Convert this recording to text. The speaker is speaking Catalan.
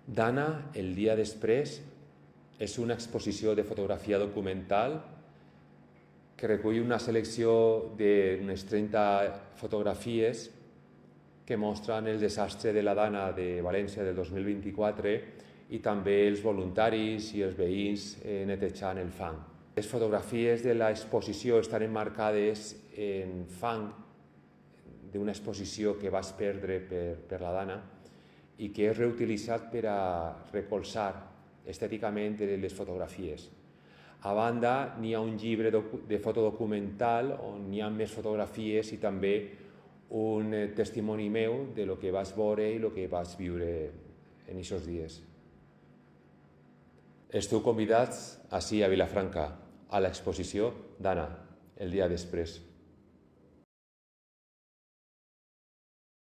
Dana, el dia després, és una exposició de fotografia documental que recull una selecció d'unes 30 fotografies que mostren el desastre de la Dana de València del 2024 i també els voluntaris i els veïns netejant el fang. Les fotografies de l'exposició estan emmarcades en fang d'una exposició que vas perdre per la Dana i que és reutilitzat per a recolzar estèticament les fotografies. A banda, n'hi ha un llibre de fotodocumental on hi ha més fotografies i també un testimoni meu de lo que vas veure i el que vas viure en aquests dies. Esteu convidats ací a Vilafranca, a l'exposició Dana, el dia després.